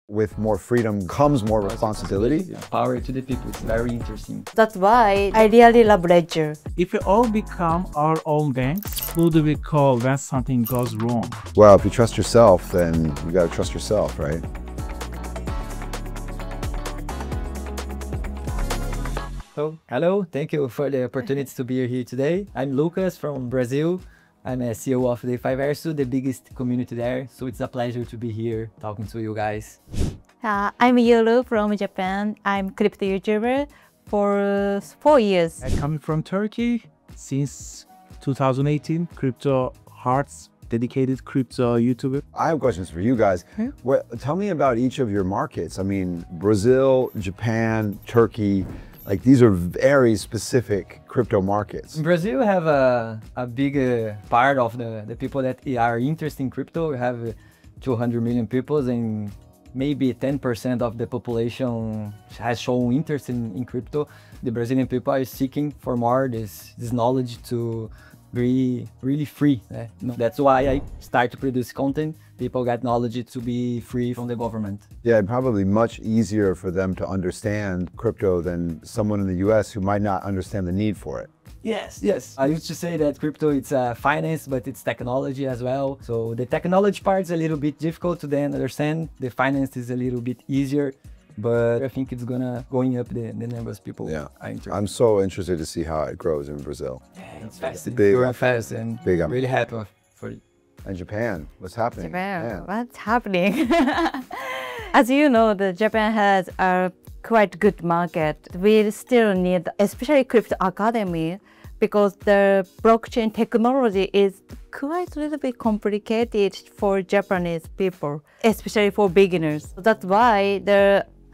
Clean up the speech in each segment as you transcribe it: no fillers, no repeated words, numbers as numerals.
With more freedom comes more responsibility. Power to the people. It's very interesting. That's why I really love Ledger. If we all become our own banks, who do we call when something goes wrong? Well, if you trust yourself, then you got to trust yourself, right? So, hello, thank you for the opportunity to be here today. I'm Lucas from Brazil. I'm a CEO of the Fiverso, the biggest community there. So it's a pleasure to be here talking to you guys. I'm Yolo from Japan. I'm crypto YouTuber for 4 years. I'm coming from Turkey since 2018. Crypto Hearts, dedicated crypto YouTuber. I have questions for you guys. Tell me about each of your markets. I mean, Brazil, Japan, Turkey. Like, these are very specific crypto markets. In Brazil, we have a big part of the people that are interested in crypto. We have 200 million people, and maybe 10% of the population has shown interest in crypto. The Brazilian people are seeking for more this knowledge to be really free. That's why I start to produce content. People get knowledge to be free from the government. Yeah, probably much easier for them to understand crypto than someone in the US who might not understand the need for it. Yes. I used to say that crypto, it's finance, but it's technology as well. So the technology part is a little bit difficult to then understand. The finance is a little bit easier, but I think it's going up the numbers people are interested. I'm so interested to see how it grows in Brazil. Yeah, it's fast. Big. Growing fast, and Big. I'm really happy for it. And Japan, what's happening? Japan, what's happening? As you know, Japan has a quite good market. We still need, especially crypto academy, because the blockchain technology is quite a little bit complicated for Japanese people, especially for beginners. That's why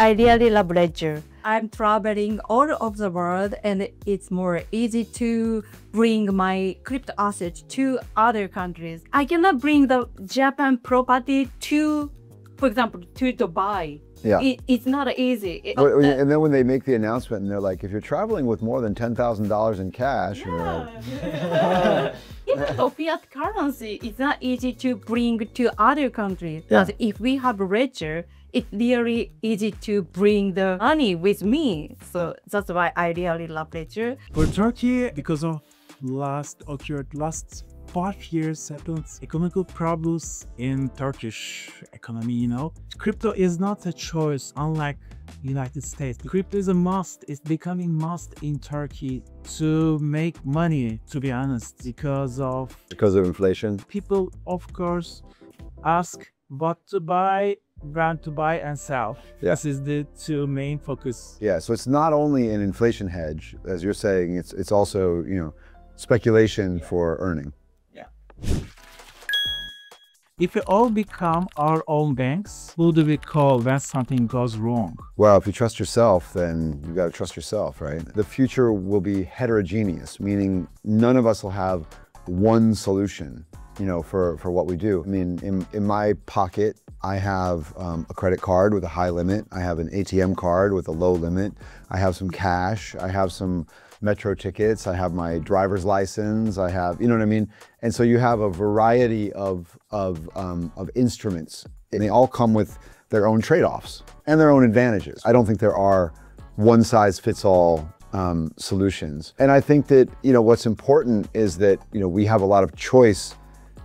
I really love Ledger. I'm traveling all over the world, and it's more easy to bring my crypto assets to other countries. I cannot bring the Japan property to, for example, to Dubai. Yeah. It's not easy. And then when they make the announcement and they're like, if you're traveling with more than $10,000 in cash, you're like, Even though fiat currency, it's not easy to bring to other countries. Yeah. But if we have Ledger, it's really easy to bring the money with me. So that's why I really love Ledger. For Turkey, because of last 5 years settled economical problems in Turkish economy, crypto is not a choice, unlike United States. Crypto is a must. It's becoming must in Turkey to make money, to be honest, because of inflation. People, of course, ask what to buy, when to buy and sell. Yeah. This is the two main focus. Yeah, so it's not only an inflation hedge, as you're saying, it's also, speculation for earning. If we all become our own banks, who do we call when something goes wrong? Well, if you trust yourself, then you got to trust yourself, right? The future will be heterogeneous, meaning none of us will have one solution, for what we do. I mean, in my pocket, I have a credit card with a high limit. I have an ATM card with a low limit. I have some cash. I have some metro tickets. I have my driver's license. I have, you know what I mean? And so you have a variety of instruments, and they all come with their own trade-offs and their own advantages. I don't think there are one-size-fits-all solutions. And I think that, what's important is that, we have a lot of choice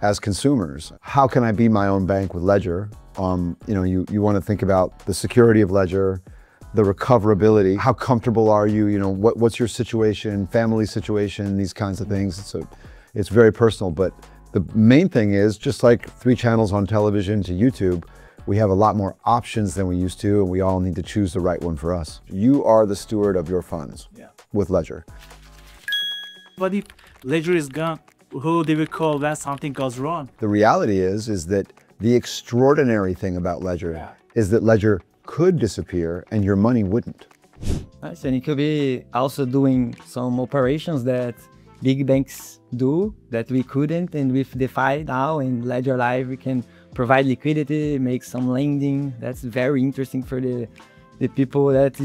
as consumers. How can I be my own bank with Ledger? You want to think about the security of Ledger, the recoverability, how comfortable are you, what's your situation, family situation, these kinds of things. So it's very personal, but the main thing is, just like 3 channels on television to YouTube, we have a lot more options than we used to, and we all need to choose the right one for us. You are the steward of your funds with Ledger. But if Ledger is gone, who do we call when something goes wrong? The reality is that the extraordinary thing about Ledger is that Ledger could disappear and your money wouldn't. Nice, and it could be also doing some operations that big banks do that we couldn't, and with DeFi now and Ledger Live, we can provide liquidity, make some lending. That's very interesting for the people that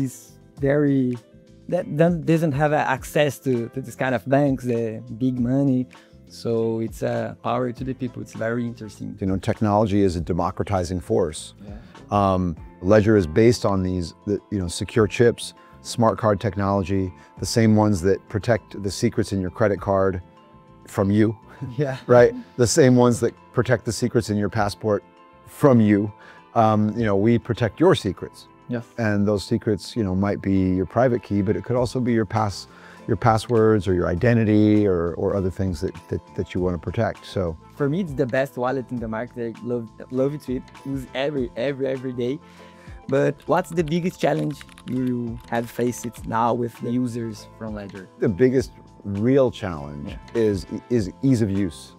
doesn't have access to this kind of banks, the big money. So it's a power to the people. It's very interesting. You know, technology is a democratizing force. Ledger is based on these, secure chips, smart card technology, the same ones that protect the secrets in your credit card from you, Yeah. right? The same ones that protect the secrets in your passport from you. We protect your secrets. Yes. And those secrets, might be your private key, but it could also be your passwords or your identity or other things that you want to protect. So For me, it's the best wallet in the market. I love it. Use every day. But what's the biggest challenge you have faced now with the users from Ledger? the biggest real challenge is ease of use.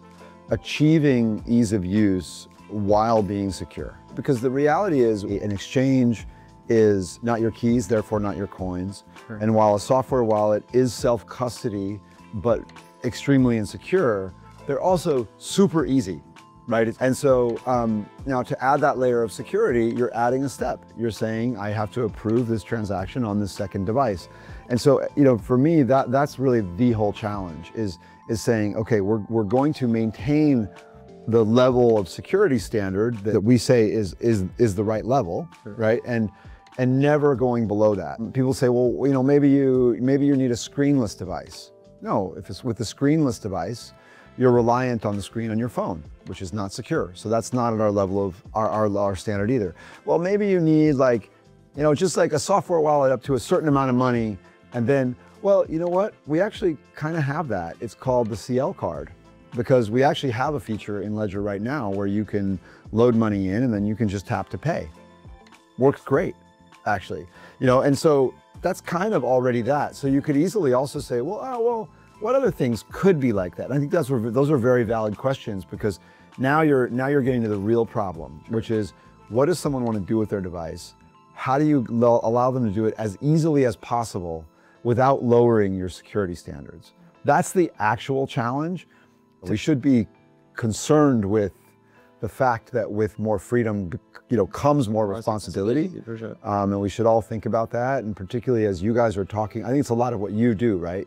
Achieving ease of use while being secure. Because the reality is an exchange is not your keys, therefore not your coins. Sure. And while a software wallet is self-custody, but extremely insecure, they're also super easy, right? And so now to add that layer of security, you're adding a step. You're saying, I have to approve this transaction on this second device. And so, for me, that's really the whole challenge is saying, okay, we're going to maintain the level of security standard that we say is the right level, Sure. right? And never going below that. People say, well, maybe you need a screenless device. No, if it's with a screenless device, you're reliant on the screen on your phone, which is not secure. So that's not at our level of our standard either. Well, maybe you need just like a software wallet up to a certain amount of money. And then, well, you know what? We actually kind of have that. It's called the CL card, because we actually have a feature in Ledger right now where you can load money in and then you can just tap to pay. Works great, actually. And so that's kind of already that. So you could easily also say, well, what other things could be like that? And I think those are very valid questions, because now you're getting to the real problem, which is, what does someone want to do with their device? How do you allow them to do it as easily as possible without lowering your security standards? That's the actual challenge. We should be concerned with the fact that with more freedom, comes more responsibility. For sure. And we should all think about that. And particularly as you guys are talking, I think it's a lot of what you do, right?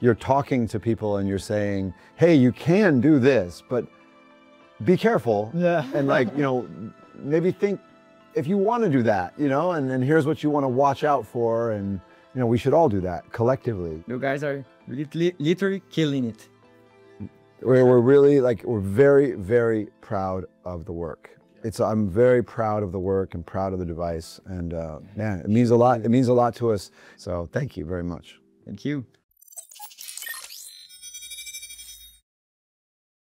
You're talking to people and you're saying, hey, you can do this, but be careful. Yeah. And maybe think if you want to do that, and then here's what you want to watch out for. And, we should all do that collectively. You guys are literally killing it. We're really we're very, very proud of the work. I'm very proud of the work and proud of the device. And man, it means a lot. It means a lot to us. So thank you very much. Thank you.